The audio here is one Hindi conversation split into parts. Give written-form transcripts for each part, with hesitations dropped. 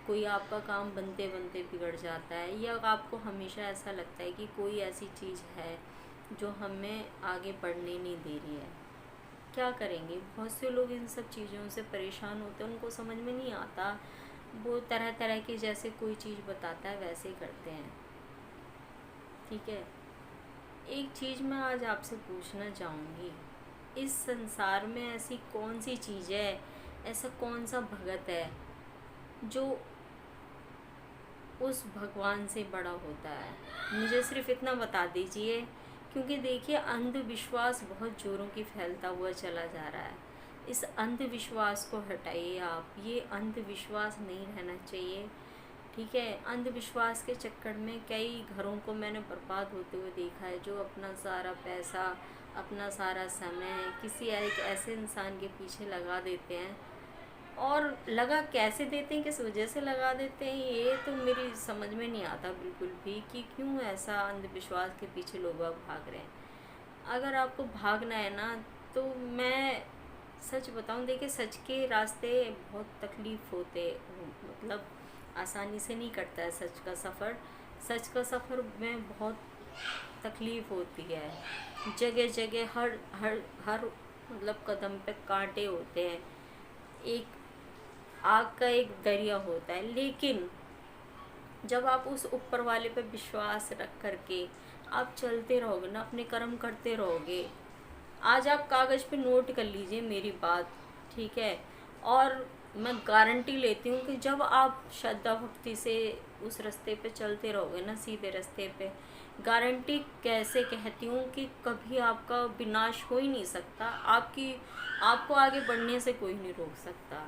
कोई आपका काम बनते बनते बिगड़ जाता है, या आपको हमेशा ऐसा लगता है कि कोई ऐसी चीज़ है जो हमें आगे बढ़ने नहीं दे रही है। क्या करेंगे? बहुत से लोग इन सब चीज़ों से परेशान होते हैं, उनको समझ में नहीं आता। वो तरह तरह की, जैसे कोई चीज़ बताता है वैसे ही करते हैं। ठीक है, एक चीज़ मैं आज आपसे पूछना चाहूँगी, इस संसार में ऐसी कौन सी चीज़ है, ऐसा कौन सा भगत है जो उस भगवान से बड़ा होता है? मुझे सिर्फ इतना बता दीजिए, क्योंकि देखिए अंधविश्वास बहुत ज़ोरों की फैलता हुआ चला जा रहा है। इस अंधविश्वास को हटाइए आप, ये अंधविश्वास नहीं रहना चाहिए। ठीक है, अंधविश्वास के चक्कर में कई घरों को मैंने बर्बाद होते हुए देखा है, जो अपना सारा पैसा, अपना सारा समय किसी एक ऐसे इंसान के पीछे लगा देते हैं। और लगा कैसे देते हैं, किस वजह से लगा देते हैं, ये तो मेरी समझ में नहीं आता बिल्कुल भी, कि क्यों ऐसा अंधविश्वास के पीछे लोग भाग रहे हैं। अगर आपको भागना है ना, तो मैं सच बताऊं, देखिए सच के रास्ते बहुत तकलीफ़ होते, मतलब आसानी से नहीं कटता है सच का सफ़र। सच का सफ़र में बहुत तकलीफ़ होती है, जगह जगह हर हर हर मतलब कदम पे कांटे होते हैं, एक आग का एक दरिया होता है। लेकिन जब आप उस ऊपर वाले पे विश्वास रख करके आप चलते रहोगे ना, अपने कर्म करते रहोगे, आज आप कागज़ पे नोट कर लीजिए मेरी बात। ठीक है, और मैं गारंटी लेती हूँ कि जब आप श्रद्धा भक्ति से उस रास्ते पे चलते रहोगे ना, सीधे रास्ते पे, गारंटी कैसे कहती हूँ कि कभी आपका विनाश हो ही नहीं सकता। आपको आगे बढ़ने से कोई नहीं रोक सकता।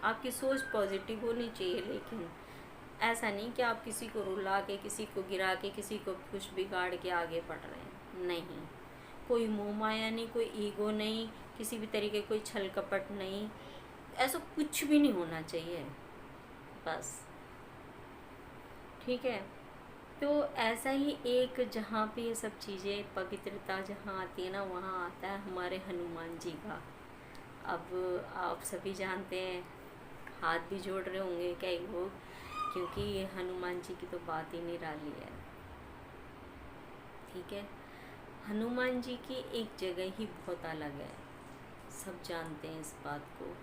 आपकी सोच पॉजिटिव होनी चाहिए, लेकिन ऐसा नहीं कि आप किसी को रुला के, किसी को गिरा के, किसी को कुछ बिगाड़ के आगे बढ़ रहे हैं। नहीं, कोई मोह माया नहीं, कोई ईगो नहीं, किसी भी तरीके कोई छल कपट नहीं, ऐसा कुछ भी नहीं होना चाहिए बस। ठीक है, तो ऐसा ही एक, जहाँ पे ये सब चीज़ें पवित्रता जहाँ आती है ना, वहाँ आता है हमारे हनुमान जी का। अब आप सभी जानते हैं, हाथ भी जोड़ रहे होंगे कई लोग, क्योंकि हनुमान जी की तो बात ही निराली है। ठीक है, हनुमान जी की एक जगह ही बहुत अलग है, सब जानते हैं इस बात को,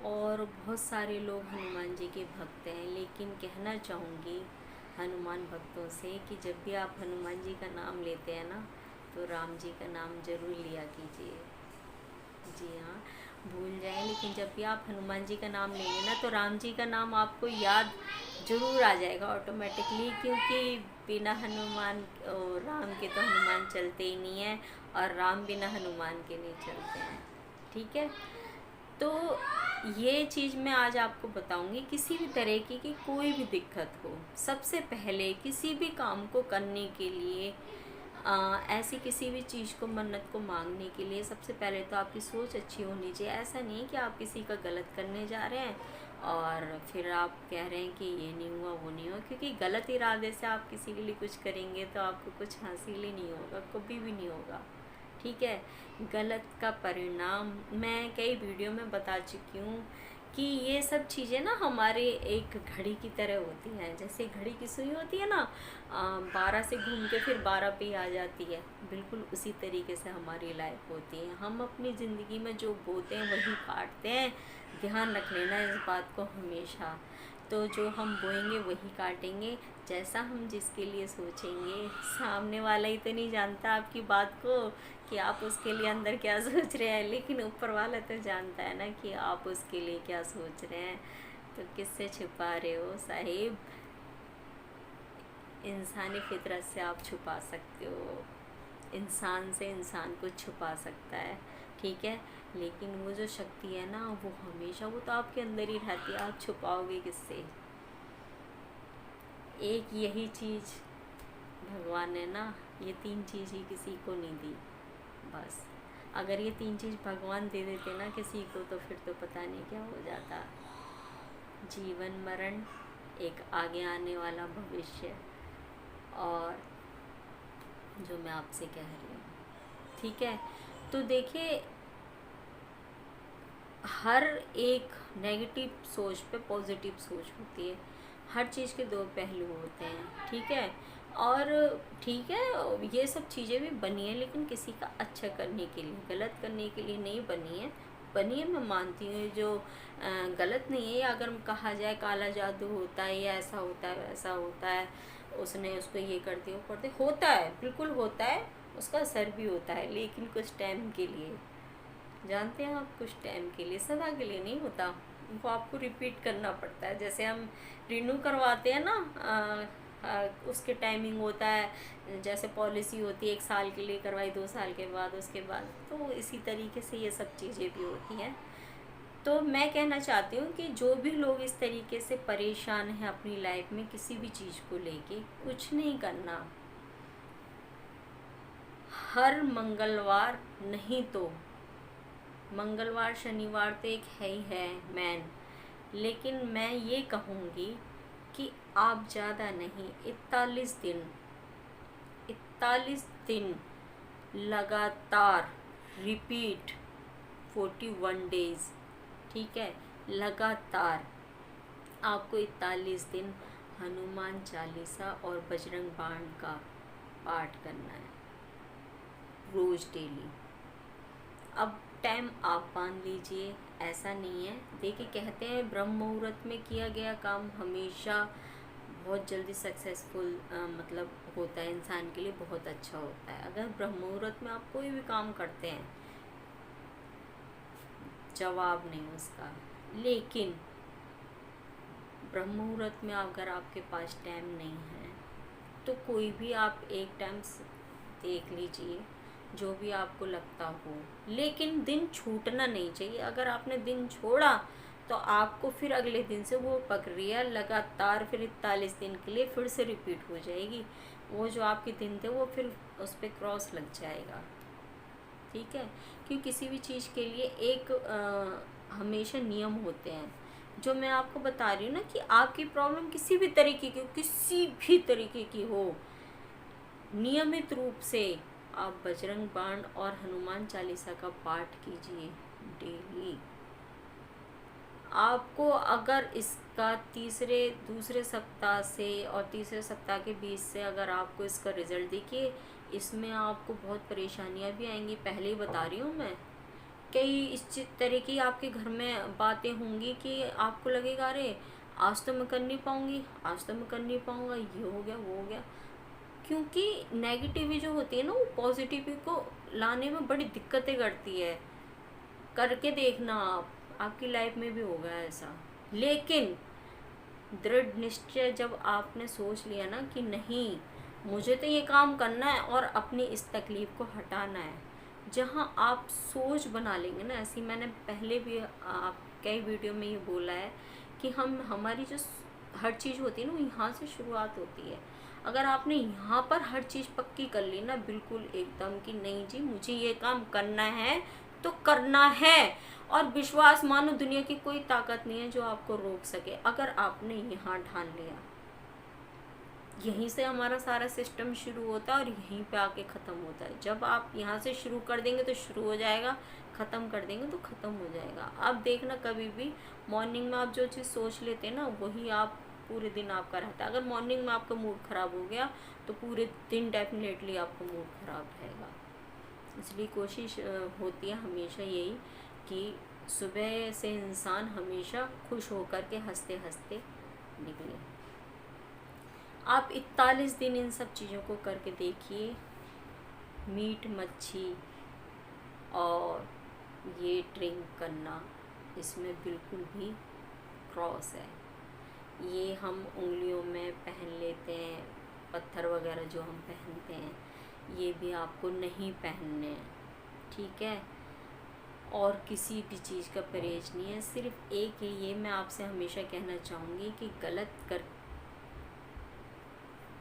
और बहुत सारे लोग हनुमान जी के भक्त हैं। लेकिन कहना चाहूँगी हनुमान भक्तों से कि जब भी आप हनुमान जी का नाम लेते हैं ना, तो राम जी का नाम ज़रूर लिया कीजिए। जी हाँ, भूल जाएं, लेकिन जब भी आप हनुमान जी का नाम लेंगे ना, तो राम जी का नाम आपको याद ज़रूर आ जाएगा ऑटोमेटिकली, क्योंकि बिना हनुमान राम के तो हनुमान चलते ही नहीं है, और राम बिना हनुमान के नहीं चलते हैं। ठीक है, तो ये चीज़ मैं आज आपको बताऊंगी। किसी भी तरह की कोई भी दिक्कत हो, सबसे पहले किसी भी काम को करने के लिए, ऐसी किसी भी चीज़ को, मन्नत को मांगने के लिए, सबसे पहले तो आपकी सोच अच्छी होनी चाहिए। ऐसा नहीं कि आप किसी का गलत करने जा रहे हैं और फिर आप कह रहे हैं कि ये नहीं हुआ, वो नहीं हुआ, क्योंकि गलत इरादे से आप किसी के लिए कुछ करेंगे तो आपको कुछ हासिल ही नहीं होगा, कभी भी नहीं होगा। ठीक है, गलत का परिणाम मैं कई वीडियो में बता चुकी हूँ कि ये सब चीज़ें ना हमारे एक घड़ी की तरह होती हैं। जैसे घड़ी की सुई होती है ना, 12 से घूम के फिर 12 पे ही आ जाती है, बिल्कुल उसी तरीके से हमारी लाइफ होती है। हम अपनी ज़िंदगी में जो बोते हैं वही काटते हैं, ध्यान रख लेना इस बात को हमेशा। तो जो हम बोएंगे वही काटेंगे, जैसा हम जिसके लिए सोचेंगे। सामने वाला ही तो नहीं जानता आपकी बात को कि आप उसके लिए अंदर क्या सोच रहे हैं, लेकिन ऊपर वाला तो जानता है ना कि आप उसके लिए क्या सोच रहे हैं। तो किससे छुपा रहे हो साहिब? इंसानी फितरत से आप छुपा सकते हो, इंसान से इंसान को छुपा सकता है। ठीक है, लेकिन वो जो शक्ति है ना, वो हमेशा, वो तो आपके अंदर ही रहती है, आप छुपाओगे किससे? एक यही चीज़ भगवान ने ना, ये 3 चीज़ ही किसी को नहीं दी बस। अगर ये 3 चीज़ भगवान दे देते ना किसी को, तो फिर तो पता नहीं क्या हो जाता। जीवन मरण, एक आगे आने वाला भविष्य, और जो मैं आपसे कह रही हूँ। ठीक है, तो देखिए हर एक नेगेटिव सोच पे पॉजिटिव सोच होती है। हर चीज़ के दो पहलू होते हैं, ठीक है। और ठीक है, ये सब चीज़ें भी बनी है लेकिन किसी का अच्छा करने के लिए, गलत करने के लिए नहीं बनी है। बनी है, मैं मानती हूँ, जो गलत नहीं है। अगर कहा जाए काला जादू होता है या ऐसा होता है वैसा होता है, उसने उसको ये कर दिया वो कर दिया, होता है, बिल्कुल होता है, उसका असर भी होता है, लेकिन कुछ टाइम के लिए, जानते हैं आप, कुछ टाइम के लिए, सदा के लिए नहीं होता। वो आपको रिपीट करना पड़ता है। जैसे हम रिन्यू करवाते हैं ना, उसके टाइमिंग होता है। जैसे पॉलिसी होती है 1 साल के लिए करवाई, 2 साल के बाद, उसके बाद, तो इसी तरीके से ये सब चीज़ें भी होती हैं। तो मैं कहना चाहती हूँ कि जो भी लोग इस तरीके से परेशान हैं अपनी लाइफ में किसी भी चीज़ को लेके, कुछ नहीं करना। हर मंगलवार, नहीं तो मंगलवार शनिवार तो एक है ही है मैन, लेकिन मैं ये कहूँगी कि आप ज़्यादा नहीं, 41 दिन लगातार रिपीट, 41 डेज, ठीक है, लगातार आपको 41 दिन हनुमान चालीसा और बजरंग बाण का पाठ करना है, रोज़ डेली। अब टाइम आप बांध लीजिए, ऐसा नहीं है। देखिए, कहते हैं ब्रह्म मुहूर्त में किया गया काम हमेशा बहुत जल्दी सक्सेसफुल मतलब होता है, इंसान के लिए बहुत अच्छा होता है। अगर ब्रह्म मुहूर्त में आप कोई भी काम करते हैं, जवाब नहीं उसका। लेकिन ब्रह्म मुहूर्त में अगर आपके पास टाइम नहीं है तो कोई भी आप एक टाइम देख लीजिए, जो भी आपको लगता हो, लेकिन दिन छूटना नहीं चाहिए। अगर आपने दिन छोड़ा तो आपको फिर अगले दिन से वो प्रक्रिया लगातार फिर 41 दिन के लिए फिर से रिपीट हो जाएगी। वो जो आपके दिन थे वो फिर उस पर क्रॉस लग जाएगा, ठीक है। क्योंकि किसी भी चीज़ के लिए एक हमेशा नियम होते हैं। जो मैं आपको बता रही हूँ ना कि आपकी प्रॉब्लम किसी भी तरीके की, किसी भी तरीके की हो, नियमित रूप से आप बजरंग बाण और हनुमान चालीसा का पाठ कीजिए डेली। आपको अगर इसका दूसरे सप्ताह से और तीसरे सप्ताह के बीच से अगर आपको इसका रिजल्ट देखिए, इसमें आपको बहुत परेशानियां भी आएंगी, पहले ही बता रही हूँ मैं। कई इस तरह की आपके घर में बातें होंगी कि आपको लगेगा अरे आज तो मैं कर नहीं पाऊँगी, आज तो मैं कर नहीं पाऊँगा, ये हो गया वो हो गया। क्योंकि नेगेटिव जो होती है ना, वो पॉजिटिव को लाने में बड़ी दिक्कतें करती है। करके देखना आप, आपकी लाइफ में भी होगा ऐसा। लेकिन दृढ़ निश्चय जब आपने सोच लिया ना कि नहीं, मुझे तो ये काम करना है और अपनी इस तकलीफ़ को हटाना है, जहाँ आप सोच बना लेंगे ना, ऐसी मैंने पहले भी आप कई वीडियो में ये बोला है कि हमारी जो हर चीज़ होती है ना, वो यहाँ से शुरुआत होती है। अगर आपने यहाँ पर हर चीज़ पक्की कर ली ना, बिल्कुल एकदम कि नहीं जी मुझे ये काम करना है तो करना है, और विश्वास मानो दुनिया की कोई ताकत नहीं है जो आपको रोक सके। अगर आपने यहाँ ठान लिया, यहीं से हमारा सारा सिस्टम शुरू होता है और यहीं पे आके ख़त्म होता है। जब आप यहाँ से शुरू कर देंगे तो शुरू हो जाएगा, ख़त्म कर देंगे तो ख़त्म हो जाएगा। आप देखना, कभी भी मॉर्निंग में आप जो चीज़ सोच लेते हैं ना, वही आप पूरे दिन आपका रहता है। अगर मॉर्निंग में आपका मूड ख़राब हो गया तो पूरे दिन डेफिनेटली आपका मूड ख़राब रहेगा। इसलिए कोशिश होती है हमेशा यही कि सुबह से इंसान हमेशा खुश होकर के हंसते हंसते निकले। आप 41 दिन इन सब चीज़ों को करके देखिए। मीट मच्छी और ये ड्रिंक करना, इसमें बिल्कुल भी क्रॉस है। ये हम उंगलियों में पहन लेते हैं, पत्थर वगैरह जो हम पहनते हैं, ये भी आपको नहीं पहनने हैं, ठीक है। और किसी भी चीज़ का परहेज नहीं है, सिर्फ एक ही ये मैं आपसे हमेशा कहना चाहूँगी कि गलत कर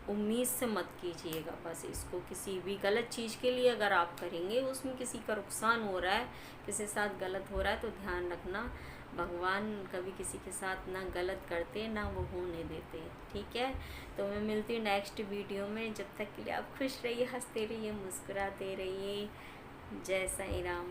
उम्मीद से मत कीजिएगा बस इसको। किसी भी गलत चीज़ के लिए अगर आप करेंगे, उसमें किसी का नुकसान हो रहा है, किसी के साथ गलत हो रहा है, तो ध्यान रखना भगवान कभी किसी के साथ ना गलत करते ना वो होने देते, ठीक है। तो मैं मिलती हूँ नेक्स्ट वीडियो में। जब तक के लिए आप खुश रहिए, हंसते रहिए, मुस्कुराते रहिए। जय साईं राम।